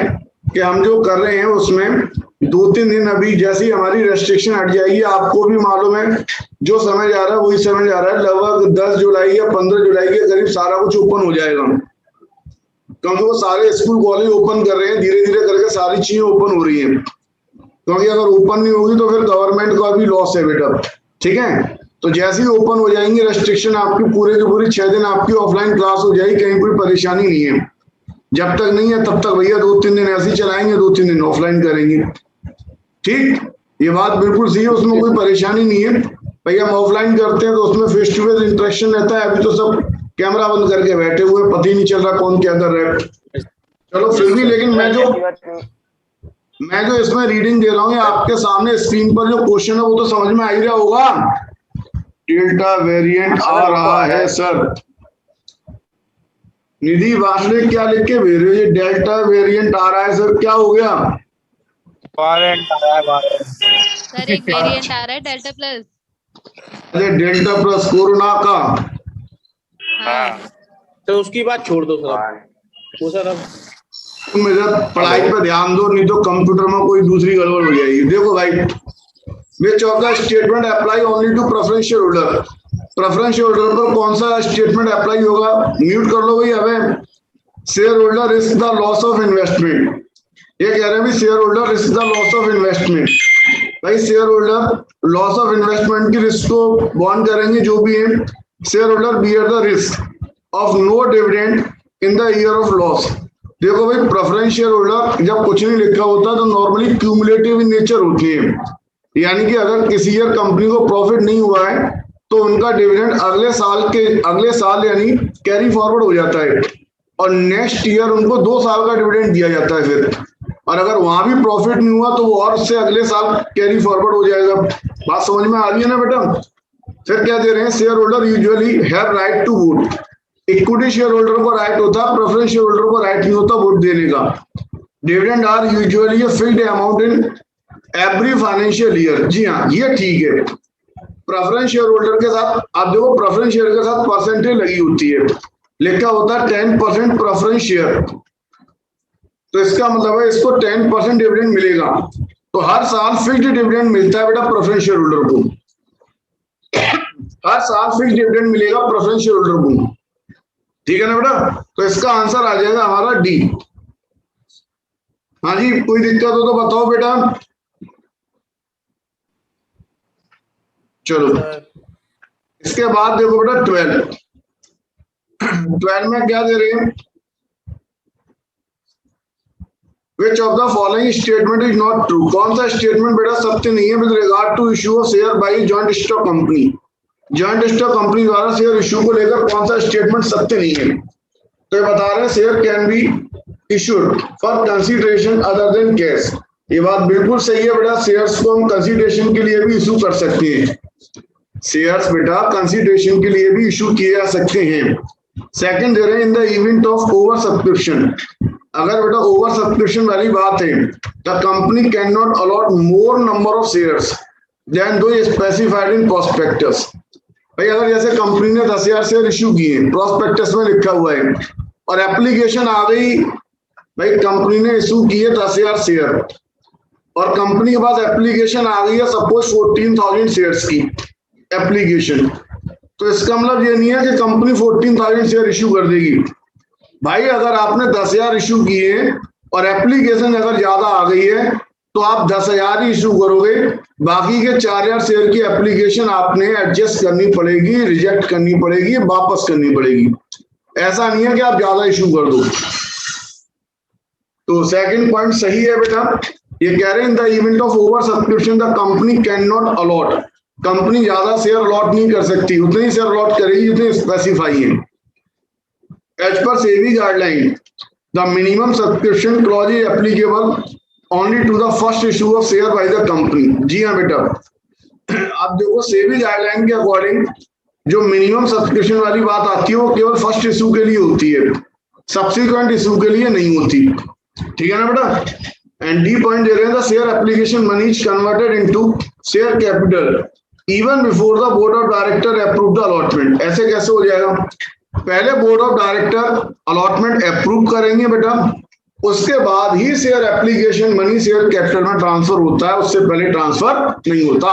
कि हम जो कर रहे हैं उसमें 2-3 दिन अभी जैसे ही हमारी रेस्ट्रिक्शन हट जाएगी, आपको भी मालूम है जो समय जा रहा है वही समय जा रहा है। लगभग 10 जुलाई या 15 जुलाई के करीब सारा कुछ ओपन हो जाएगा, क्योंकि वो सारे स्कूल कॉलेज ओपन कर रहे हैं, धीरे धीरे करके सारी चीजें ओपन हो रही है। क्योंकि अगर ओपन नहीं होगी तो फिर गवर्नमेंट का भी लॉस है बेटा, ठीक है? तो जैसे ही ओपन हो जाएंगे रेस्ट्रिक्शन आपकी पूरे की पूरी 6 दिन आपकी ऑफलाइन क्लास हो जाएगी, कहीं कोई परेशानी नहीं है। जब तक नहीं है तब तक भैया 2-3 दिन ऐसे ही चलाएंगे, 2-3 दिन ऑफलाइन करेंगे, ठीक? ये बात बिल्कुल सही है, उसमें कोई परेशानी नहीं है भैया। हम ऑफलाइन करते हैं तो उसमें फेस टू फेस इंटरेक्शन रहता है। अभी तो सब कैमरा बंद करके बैठे हुए, पता ही नहीं चल रहा कौन क्या कर रहा है। चलो फिर भी, लेकिन मैं जो इसमें रीडिंग दे रहा हूँ आपके सामने स्क्रीन पर जो क्वेश्चन है वो तो समझ में आ ही रहा होगा। डेल्टा वेरिएंट आ रहा है सर। निधि वासले क्या लिख के भेज रहे हो? ये डेल्टा वेरिएंट आ रहा है सर, क्या हो गया? वेरिएंट आ रहा है भारत। सर एक वेरिएंट आ रहा है डेल्टा प्लस। अरे डेल्टा प्लस कोरोना का हाँ तो उसकी बात छोड़ दो सर, वो सर अब तुम मेरा पढ़ाई पे ध्यान दो, नहीं तो कंप्यूटर में कोई दूसरी गड़बड़ हो जाएगी। देखो भाई, which of the statement apply only to preference share holder, preference share holder पर कौन सा स्टेटमेंट अप्लाई होगा? म्यूट कर लो भाई। हमें share holder risk the loss of investment, ये कह रहे हैं भी share holder risk the loss of investment. भाई share holder loss of investment की रिस्क को बॉन्ड करेंगे जो भी है। Share holder bear the risk of no dividend in the year of loss. देखो भाई, प्रेफरेंस शेयर होल्डर जब कुछ नहीं लिखा होता तो नॉर्मली क्यूमुलेटिव इन नेचर होती है, यानी कि अगर किसी ईयर कंपनी को प्रॉफिट नहीं हुआ है तो उनका डिविडेंड अगले साल यानी कैरी फॉरवर्ड हो जाता है, और नेक्स्ट ईयर उनको 2 साल का डिविडेंड दिया जाता है फिर। और अगर वहां भी प्रॉफिट नहीं हुआ तो वो और उससे अगले साल कैरी फॉरवर्ड हो जाएगा। बात समझ में आ रही है ना बेटा? फिर क्या दे रहे हैं? Share holder usually have right to vote. Equity share holder को राइट होता है, प्रेफरेंस शेयर होल्डर को राइट नहीं होता वोट देने का। Dividend are usually fixed amount in every financial year. जी हाँ, ये ठीक है। प्रेफरेंस शेयर होल्डर के साथ आप देखो, प्रेफरेंस शेयर के साथ परसेंटेज लगी होती है, लिखा होता है 10% प्रेफरेंस शेयर, तो इसका मतलब है इसको 10% डिविडेंड मिलेगा। तो हर साल फिक्स्ड डिविडेंड मिलता है बेटा प्रेफरेंस शेयर होल्डर को, हर साल फिक्स्ड डिविडेंड मिलेगा प्रेफरेंस शेयर होल्डर को। ठीक है ना बेटा? तो इसका आंसर आ जाएगा हमारा डी। हाँ जी, कोई दिक्कत हो तो बताओ बेटा। चलो इसके बाद देखो बेटा 12 में क्या दे रहे हैं? Which of the following statement is not true? कौन सा स्टेटमेंट बेटा सत्य नहीं है with regard to issue of share by joint stock company? Joint stock company द्वारा शेयर इशू को लेकर कौन सा स्टेटमेंट सत्य नहीं है? तो ये बता रहे हैं share can be issued for consideration other than cash. ये बात बिल्कुल सही है बेटा, शेयर्स को हम कंसीडरेशन के लिए भी इशू कर सकते हैं। शेयर्स बेटा कंसीडरेशन के लिए भी इशू किए जा सकते हैं। सेकंड दे रहे हैं in the event of over subscription. अगर बेटा ओवर सब्सक्रिप्शन वाली बात है, the company can not allot more number of shares than दो स्पेसिफाइड इन प्रोस्पेक्टस। भाई अगर जैसे कंपनी ने 10,000 शेयर इशू किए, प्रोस्पेक्टस में लिखा हुआ है, और एप्लीकेशन आ गई, भाई कंपनी ने इशू किए 10,000 शेयर और कंपनी के पास एप्लीकेशन आ गई है सपोज 14,000 शेयर्स की एप्लीकेशन, तो इसका मतलब ये नहीं है कि कंपनी 14,000 शेयर इशू कर देगी। भाई अगर आपने 10,000 इशू किए और एप्लीकेशन अगर ज्यादा आ गई है तो आप 10,000 ही इशू करोगे, बाकी के 4,000 शेयर की एप्लीकेशन आपने एडजस्ट करनी पड़ेगी, रिजेक्ट करनी पड़ेगी, वापस करनी पड़ेगी। ऐसा नहीं है कि आप ज्यादा इशू कर दो। तो सेकंड पॉइंट सही है बेटा, ये कह रहे हैं in the event of over subscription the company can not allot. Company ज्यादा शेयर अलॉट नहीं कर सकती, उतनी शेयर अलॉट करेगी जितनी स्पेसिफाई है। As per SEBI guideline the minimum subscription clause is applicable only to the first issue of share by the company. जी हाँ बेटा, आप देखो सेबी गाइडलाइन के अकॉर्डिंग जो मिनिमम सब्सक्रिप्शन वाली बात आती है वो केवल फर्स्ट इशू के लिए होती है, सब्सिक्वेंट इशू के लिए नहीं होती। ठीक है ना बेटा? एंड डी पॉइंट दे रहे हैं the share application money is converted into share capital even before the board of director approve the allotment. ऐसे कैसे हो जाएगा? पहले board of director allotment approve करेंगे बेटा, उसके बाद ही share application money share capital में ट्रांसफर होता है, उससे पहले ट्रांसफर नहीं होता।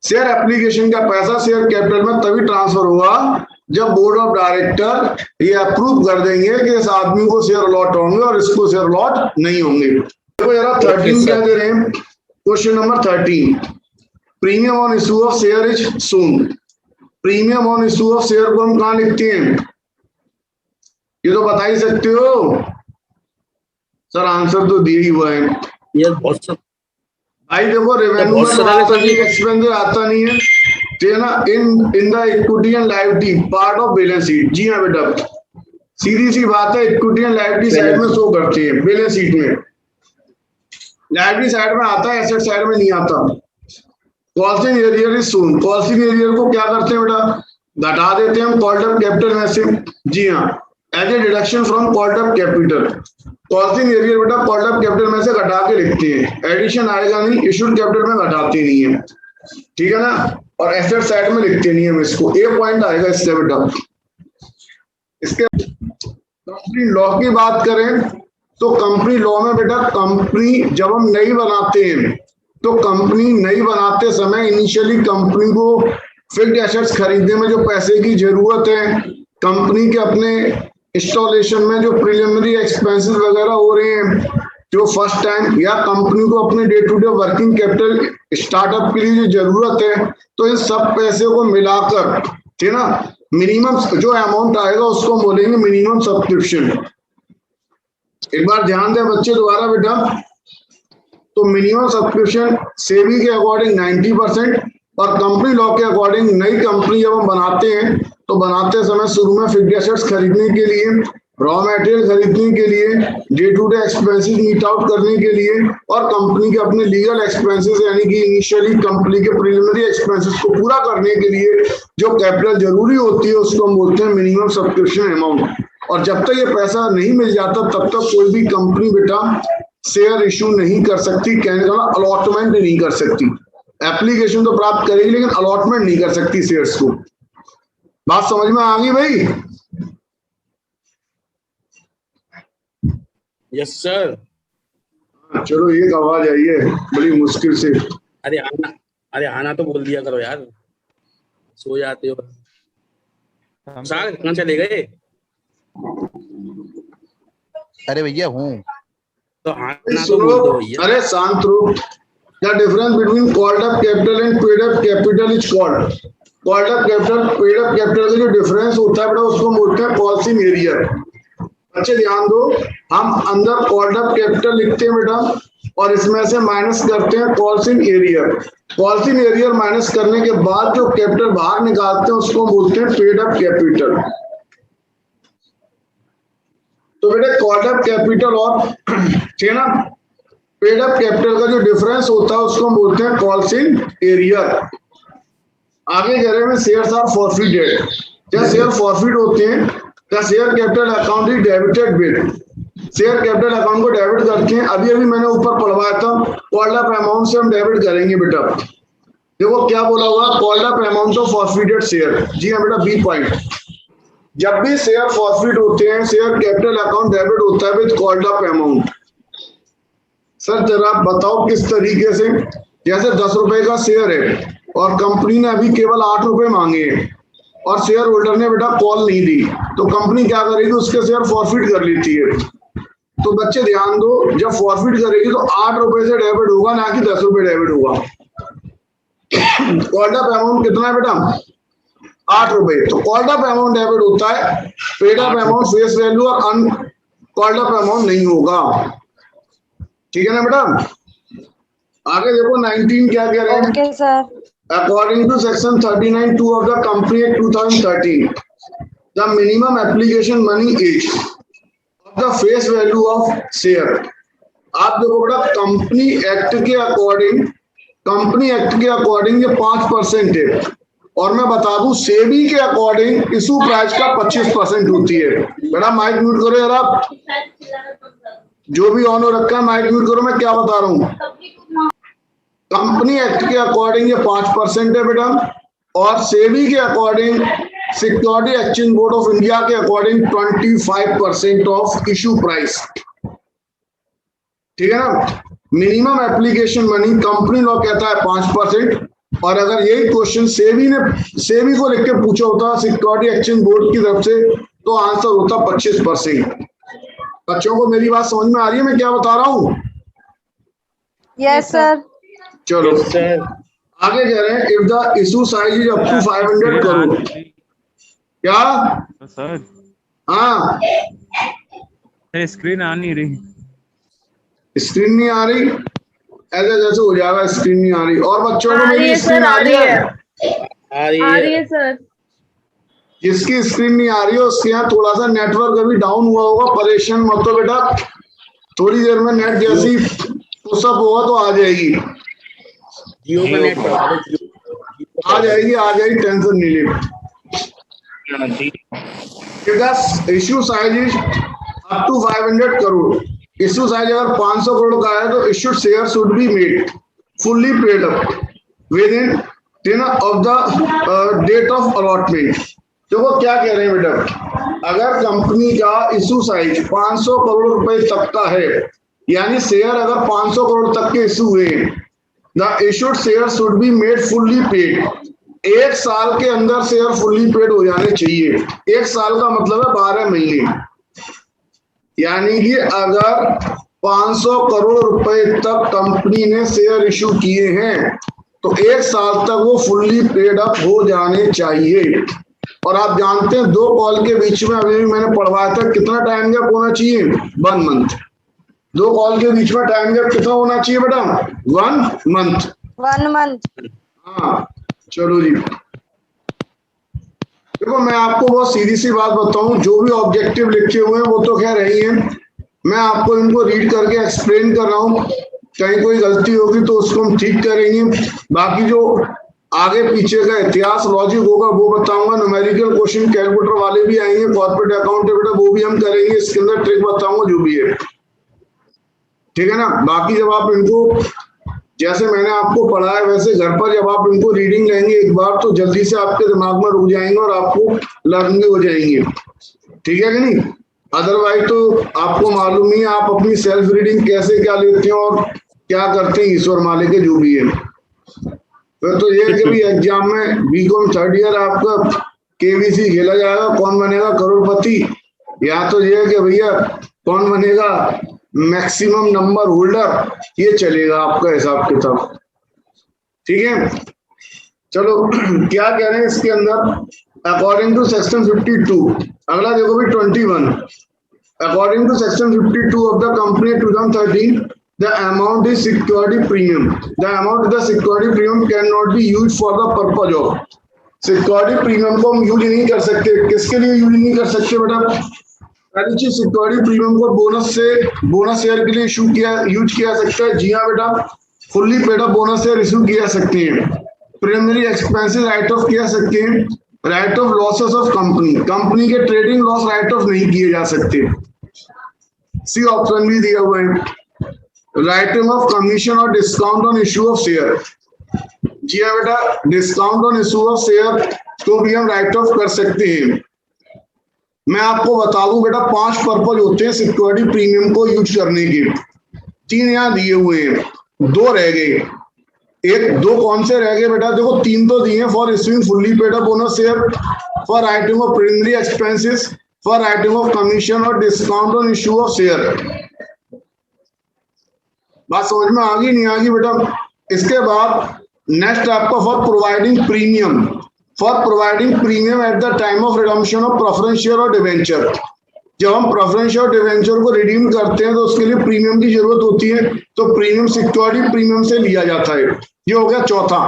शेयर एप्लीकेशन का पैसा शेयर कैपिटल में तभी ट्रांसफर होगा जब बोर्ड ऑफ डायरेक्टर ये अप्रूव कर देंगे कि इस आदमी को शेयर अलॉट होंगे और इसको शेयर अलॉट नहीं होंगे। तो यार 13 क्या दे रहे हैं? Question number 13, premium on issue of share is soon. Premium on issue of share को हम कहां लिखते हैं? ये तो बता ही सकते हो सर, आंसर तो दिया ही हुआ है। ये बहुत सब भाई देखो रेवेन्यू में एक्सपेंस आता नहीं है, ठीक है ना? In the equity and liability part of balance sheet. जी हाँ बेटा, सीधी सी बात है, इक्विटी एंड लायबिलिटी साइड में शो करते हैं बैलेंस शीट में, लायबिलिटी साइड में आता है, एसेट साइड में नहीं आता। Costing arrear is shown. Costing arrear को क्या करते हैं बेटा? घटा देते हैं हम कॉल्ड अप कैपिटल में से। जी हाँ, as a deduction from called up capital. Costing arrear बेटा कॉल्ड अप कैपिटल में से घटा के लिखते हैं, एडिशन आएगा नहीं, इशूड कैपिटल में घटाते नहीं है। ठीक है ना? और एसेट साइड में लिखते नहीं हम इसको, ए पॉइंट आएगा इससे बेटा। इसके कंपनी लॉ की बात करें तो कंपनी लॉ में बेटा कंपनी जब हम नई बनाते हैं तो कंपनी नई बनाते समय इनिशियली कंपनी को फिक्स्ड एसेट्स खरीदने में जो पैसे की जरूरत है, कंपनी के अपने इंस्टॉलेशन में जो प्रिलिमिनरी एक्सपेंसेस वगैरह हो रहे हैं जो फर्स्ट टाइम, या कंपनी को अपने day to day working capital startup के लिए जो जरूरत है, तो इन सब पैसे को मिलाकर, ठीक ना, मिनिमम जो अमाउंट आएगा उसको बोलेंगे मिनिमम सब्सक्रिप्शन। एक बार ध्यान दें बच्चे दोबारा बेटा, तो मिनिमम सब्सक्रिप्शन सेबी के अकॉर्डिंग 90% और कंपनी लॉ के अकॉर्डिंग नई कंपनी जब हम बनाते हैं तो बनाते समय शुरू में फिक्स्ड एसेट्स खरीदने के लिए, रॉ मटेरियल खरीदने के लिए, day to day expenses meet out करने के लिए और कंपनी के अपने लीगल एक्सपेंसेस यानी कि इनिशियली कंपनी के प्रिलिमिनरी एक्सपेंसेस को पूरा करने के लिए जो कैपिटल जरूरी होती है उसको हम बोलते हैं मिनिमम सब्सक्रिप्शन अमाउंट। और जब तक ये पैसा नहीं मिल जाता तब तक कोई भी कंपनी बेटा शेयर इशू नहीं कर सकती, कहने का अलॉटमेंट नहीं कर सकती। एप्लीकेशन तो प्राप्त करेगी लेकिन अलॉटमेंट नहीं कर सकती शेयर्स को। बात समझ में आ गई भाई? Yes sir. चलो एक आवाज आई है बड़ी मुश्किल से। अरे आना तो बोल दिया करो यार, सो जाते हो। सागर कहाँ चले गए? अरे भैया हूँ तो आना तो बोल दो भैया। अरे शांत रहो। The difference between called up capital and paid up capital is called capital, paid up capital का जो डिफरेंस होता है बेटा उसको बोलते हैं कॉल्स इन एरियर। बच्चे ध्यान दो, हम अंदर कॉल्ड अप कैपिटल लिखते हैं बेटा और इसमें से माइनस करते हैं calls in arrear. Calls in arrear minus करने के बाद जो कैपिटल बाहर निकालते हैं उसको बोलते हैं पेड अप कैपिटल। तो बेटा कॉल्ड अप कैपिटल और ठीक ना, पेड अप कैपिटल का जो डिफरेंस होता है उसको हम बोलते हैं कॉल्स इन एरियर। आगे कह रहे हैं शेयर्स आर फॉरफिटेड। जब शेयर फॉरफिट होते हैं तो share capital account is debited with, share capital account को डेबिट करते हैं। अभी मैंने ऊपर पढ़वाया था कॉल्ड अप अमाउंट से हम डेबिट करेंगे बेटा। देखो क्या बोला हुआ, called up amount of forfeited share. जी हाँ बेटा, बी पॉइंट। जब भी शेयर फॉरफिट होते हैं शेयर कैपिटल अकाउंट डेबिट होता है with called up amount. Sir जरा बताओ किस तरीके से? जैसे 10 रुपए का शेयर है और कंपनी ने अभी केवल 8 रुपए मांगे हैं और शेयर होल्डर ने बेटा कॉल नहीं दी, तो कंपनी क्या करेगी, उसके शेयर फॉरफिट कर लेती है। तो बच्चे ध्यान दो, जब फॉरफिट करेगी तो 8 रुपए से डेबिट होगा, ना कि 10 रुपए डेबिट होगा। कॉल्ड अप अमाउंट कितना है बेटा? 8 रुपए। तो कॉल्ड अप अमाउंट डेबिट होता है, paid up amount face value और अनकॉल्ड अप अमाउंट नहीं होगा। ठीक है ना बेटा? आगे देखो 19 क्या कह रहे हैं? Okay sir. According to section 39(2) of the Company Act 2013, the minimum application money is of the face value of share. आप देखो बेटा कंपनी एक्ट के अकॉर्डिंग ये 5% है और मैं बता दूं सेबी के अकॉर्डिंग इशू प्राइस का 25% होती है। बेटा माइक म्यूट करो यार, आप जो भी ऑन हो रखा है माइक म्यूट करो, मैं क्या बता रहा हूँ। कंपनी एक्ट के अकॉर्डिंग ये 5% है बेटा और सेबी के according, security exchange board of India के अकॉर्डिंग 25% ऑफ इशू प्राइस। ठीक है ना? Minimum application money company law कहता है 5%। और अगर यही क्वेश्चन सेबी को लिख के पूछा होता सिक्योरिटी एक्सचेंज बोर्ड की तरफ से तो आंसर होता 25%। बच्चों को मेरी बात समझ में आ रही है मैं क्या बता रहा हूँ? Yes sir. चलो आगे कह रहे हैं if the issue size is up to 500 crore. क्या सर? हाँ स्क्रीन आ नहीं रही। स्क्रीन नहीं आ रही? ऐसे जैसे हो जाएगा, स्क्रीन नहीं आ रही। और बच्चों को मेरी स्क्रीन आ रही है? आ रही है सर। जिसकी स्क्रीन नहीं आ रही है उसके यहाँ थोड़ा सा नेटवर्क अभी डाउन हुआ होगा, परेशान मत हो बेटा। थोड़ी देर में नेट जैसी पुशअप होगा तो आ जाएगी, जियो का नेट आ जाएगी, टेंशन नहीं ले। Issue size is up to 500 crore. Issue size अगर 500 करोड़ का है तो issued share should be made fully paid up within 10 of the date of allotment। देखो क्या कह रहे हैं बेटा, अगर कंपनी का इशू साइज 500 करोड़ रुपए तक का है, यानी शेयर अगर 500 करोड़ तक के इशू हुए, the issued share should be made fully paid. 1 साल के अंदर शेयर फुल्ली पेड हो जाने चाहिए। 1 साल का मतलब है 12 महीने, यानी कि अगर 500 करोड़ रुपए तक कंपनी ने शेयर इशू किए हैं तो 1 साल तक वो फुल्ली पेड अप हो जाने चाहिए। और आप जानते हैं 2 कॉल के बीच में अभी भी मैंने पढ़वाया था कितना टाइम गैप होना चाहिए, 1 मंथ। 2 कॉल के बीच में टाइम गैप कितना होना चाहिए बेटा, 1 मंथ। 1 मंथ। हाँ चलो जी, देखो मैं आपको बहुत सीधी सी बात बताऊं, जो भी ऑब्जेक्टिव लिखे हुए हैं वो तो खैर रही है, मैं आपको इनको रीड करके एक्सप्लेन कर रहा हूँ। कहीं कोई गलती होगी तो उसको हम ठीक करेंगे, बाकी जो आगे पीछे का इतिहास लॉजिक होगा वो बताऊंगा। न्यूमेरिकल क्वेश्चन कैलकुलेटर वाले भी आएंगे, कॉर्पोरेट अकाउंट वो भी हम करेंगे, इसके अंदर ट्रिक बताऊंगा जो भी है, ठीक है ना। बाकी जब आप इनको जैसे मैंने आपको पढ़ा है वैसे घर पर जब आप इनको रीडिंग लेंगे एक बार तो जल्दी से आपके दिमाग में रुक जाएंगे और आपको लर्निंग हो जाएंगे, ठीक है कि नहीं। अदरवाइज तो आपको मालूम ही है आप अपनी सेल्फ रीडिंग कैसे क्या लेते हैं और क्या करते हैं, ईश्वर मालिक है जो भी है। फिर तो ये है कि भाई एग्जाम में बीकॉम 3rd ईयर आपका केबीसी खेला जाएगा, कौन बनेगा करोड़पति, या तो ये है कि भैया कौन बनेगा मैक्सिमम नंबर होल्डर, ये चलेगा आपका हिसाब किताब, ठीक है। चलो क्या कह रहे हैं इसके अंदर, अकॉर्डिंग टू सेक्शन 52, अगला देखो भाई 21, according to section 52 of the company 2013 the amount is security premium, the amount of the security premium cannot be used for the purpose of, security premium को हम यूज नहीं कर सकते। किसके लिए यूज नहीं कर सकते बेटा, पहली चीज सिक्योरिटी प्रीमियम को बोनस शेयर के लिए इशू किया यूज किया सकता है। जी हाँ बेटा, fully paid up bonus share issue किया सकते हैं, प्रीलिमिनरी एक्सपेंसेस राइट ऑफ किया सकते हैं, right of losses of company के ट्रेडिंग लॉस राइट ऑफ नहीं किए जा सकते। सी ऑप्शन भी दिया हुआ है, राइटिंग ऑफ कमीशन और discount on issue of share. जी हाँ बेटा, discount on issue of share तो भी हम राइट ऑफ कर सकते हैं। मैं आपको बता दूं बेटा 5 पर्पज होते हैं सिक्योरिटी प्रीमियम को यूज करने के, 3 यहाँ दिए हुए हैं, 2 रह गए। 2 कौन से रह गए बेटा, देखो 3 तो दिए, for issuing fully paid up bonus share, for writing off preliminary expenses, for writing off commission और discount on issue of share. बात समझ में आ गई नहीं आ गई बेटा। इसके बाद नेक्स्ट आपका for providing premium, for providing premium at the time of redemption of preference share और डिवेंचर। जब हम प्रेफरेंस शेयर और डिवेंचर को रिडीम करते हैं तो उसके लिए प्रीमियम की जरूरत होती है, तो प्रीमियम सिक्योरिटी प्रीमियम से लिया जाता है। ये हो गया चौथा।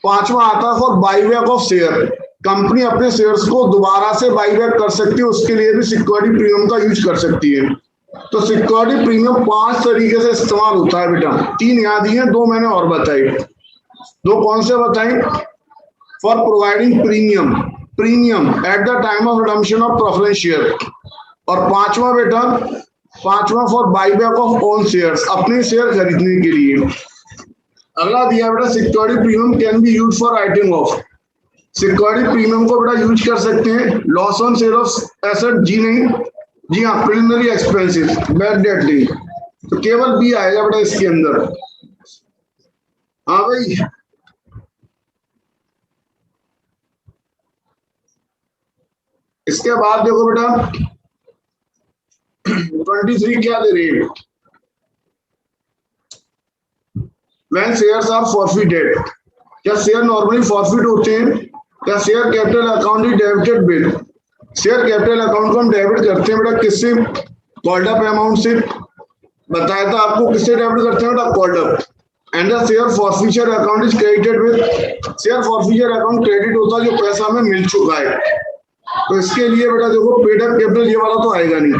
5वां आता है for buyback of share, company अपने शेयर्स को दोबारा से बाईबैक कर सकती है, उसके लिए भी सिक्योरिटी प्रीमियम का यूज कर सकती है। तो सिक्योरिटी प्रीमियम 5 तरीके से इस्तेमाल होता है बेटा, 3 याद दिए, 2 मैंने और बताई। 2 कौन से बताई, for providing premium at the time of redemption of preference share, और 5वां बेटा, 5वां for buyback of own shares, अपने शेयर खरीदने के लिए। अगला दिया बेटा security premium can be use for writing off, security premium को बेटा यूज कर सकते हैं loss on sale of asset, जी नहीं, जी हाँ, प्रीलिमिनरी एक्सपेंसेस, बैड डेट नहीं, तो केवल बी आएगा बेटा इसके अंदर। हाँ भाई, इसके बाद देखो बेटा 23 क्या दे रही है, व्हेन शेयर्स आर फॉरफिटेड, क्या शेयर नॉर्मली फॉरफिट होते हैं, क्या share capital account is debited bill, share capital account को हम डेबिट करते हैं बेटा किससे, कॉल्ड अप अमाउंट से, बताया था आपको किससे डेबिट करते हैं बेटा, called up. And the share forfeiture account is credited with, share forfeiture account credit होता है जो पैसा हमें मिल चुका है, तो इसके लिए बेटा देखो पेड अप कैपिटल ये वाला तो आएगा नहीं,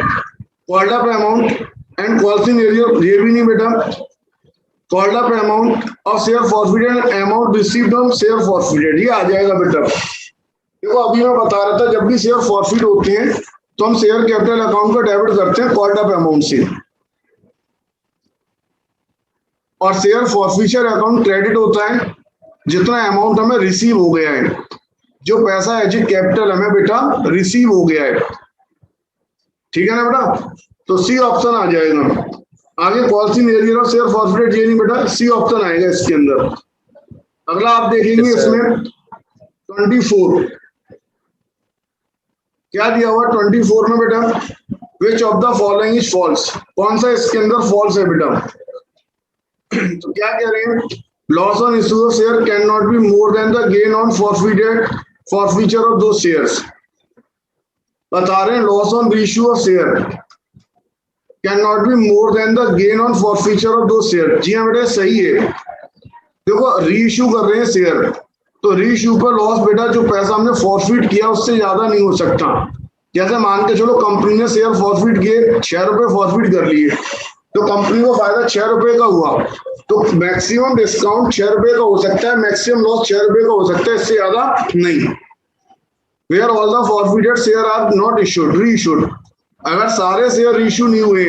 called up amount and calls in arrear ये भी नहीं बेटा, कॉल्ड अप अमाउंट और share forfeited and amount received on share forfeited, ये आ जाएगा बेटा। देखो अभी मैं बता रहा था जब भी शेयर फॉरफिट होते हैं तो हम शेयर कैपिटल अकाउंट को डेबिट करते हैं कॉल्ड अप अमाउंट से, और शेयर फॉरफिचर अकाउंट क्रेडिट होता है जितना अमाउंट हमें रिसीव हो गया है, जो पैसा एज ए कैपिटल हमें बेटा रिसीव हो गया है, ठीक है ना बेटा। तो सी ऑप्शन आ जाएगा। आगे policy measure of share forfeited, ये नहीं बेटा, सी ऑप्शन आएगा इसके अंदर। अगला आप देखेंगे इसमें 24 क्या दिया हुआ 24 में बेटा, which of the following is false, कौन सा इसके अंदर फॉल्स है बेटा। तो क्या कह रहे हैं, loss on issue of share can not be more than the gain on forfeiture of दो शेयर्स। बता रहे हैं loss on reissue of share can not be more than the gain on forfeiture of दो share. जी हाँ बेटा सही है। देखो रीइश्यू कर रहे हैं शेयर, तो रीइश्यू पर लॉस बेटा जो पैसा हमने फॉरफिट किया उससे ज्यादा नहीं हो सकता। जैसे मान के चलो कंपनी ने शेयर फॉरफिट किए 6 रुपए फॉरफिट कर लिए, तो कंपनी को फायदा 6 रुपए का हुआ, तो मैक्सिमम डिस्काउंट 6 रुपए का हो सकता है, मैक्सिमम लॉस 6 रुपए का हो सकता है, इससे ज्यादा नहीं। Where all the forfeited share are not issued reissued, अगर सारे शेयर इशू नहीं हुए,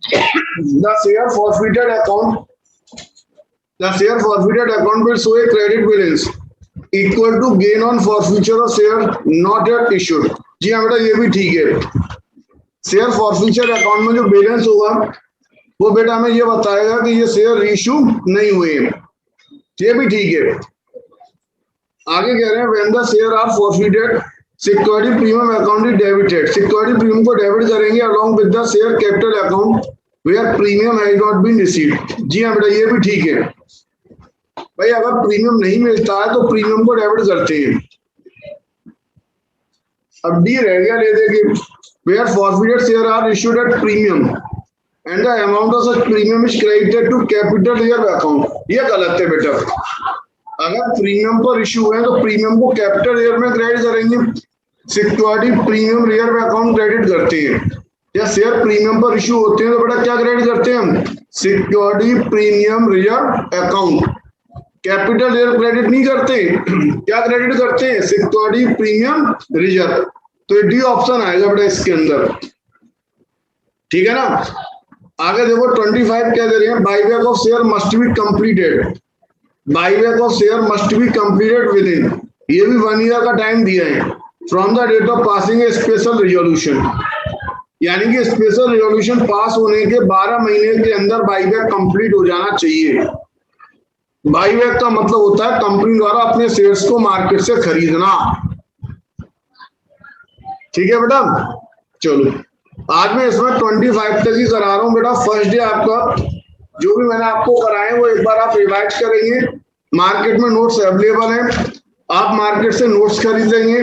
the share forfeited account will show a credit balance equal to gain on forfeiture of share not yet issued। जी हाँ बेटा ये भी ठीक है। शेयर फॉरफिचर अकाउंट में जो बैलेंस होगा वो बेटा हमें ये बताएगा कि ये शेयर इशू नहीं हुए, ये भी ठीक है। आगे कह रहे हैं when the share are forfeited security premium account is debited, security premium को डेबिट करेंगे along with the share capital account where premium has not been received। जी हाँ बेटा ये भी ठीक है। भाई अगर प्रीमियम नहीं मिलता है तो प्रीमियम को डेबिट करते हैं। अब डी रह गया, ले देंगे where forfeited share are issued at premium and the amount of such premium is credited to capital reserve account। ये गलत है बेटा। अगर प्रीमियम पर इशू है तो प्रीमियम को कैपिटल रिजर्व में क्रेडिट करेंगे, security premium reserve account credit करते हैं। या शेयर प्रीमियम पर इशू होते हैं तो बेटा क्या क्रेडिट करते हैं हम, security premium reserve account, capital reserve credit नहीं करते, क्या क्रेडिट करते हैं, सिक्योरिटी प्रीमियम रिजर्व। तो डी ऑप्शन आएगा बेटा इसके अंदर, ठीक है ना। आगे देखो 25 क्या दे रहे हैं, buyback of share must be completed, buyback of share must be completed within, ये भी 1 ईयर का टाइम दिया है, from the date of passing a special resolution, यानी कि स्पेशल रिजोल्यूशन पास होने के 12 महीने के अंदर बाईबैक कंप्लीट हो जाना चाहिए। बाईबैक का मतलब होता है कंपनी द्वारा अपने शेयर्स को मार्केट से खरीदना, ठीक है बेटा। चलो आज मैं इसमें 25 तक ही करा रहा हूँ बेटा। फर्स्ट डे आपका जो भी मैंने आपको कराए वो एक बार आप रिवाइज करेंगे। मार्केट में नोट्स अवेलेबल हैं, आप मार्केट से नोट्स खरीद लेंगे।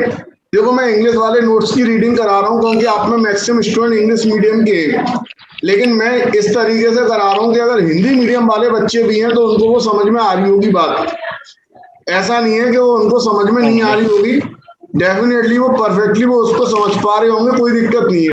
देखो मैं इंग्लिश वाले नोट्स की रीडिंग करा रहा हूँ क्योंकि आप में मैक्सिमम स्टूडेंट इंग्लिश मीडियम के हैं, लेकिन मैं इस तरीके से करा रहा हूँ कि अगर हिंदी मीडियम वाले बच्चे भी हैं तो उनको वो समझ में आ रही होगी बात। ऐसा नहीं है कि वो उनको समझ में नहीं आ रही होगी, डेफिनेटली वो परफेक्टली वो उसको समझ पा रहे होंगे, कोई दिक्कत नहीं है।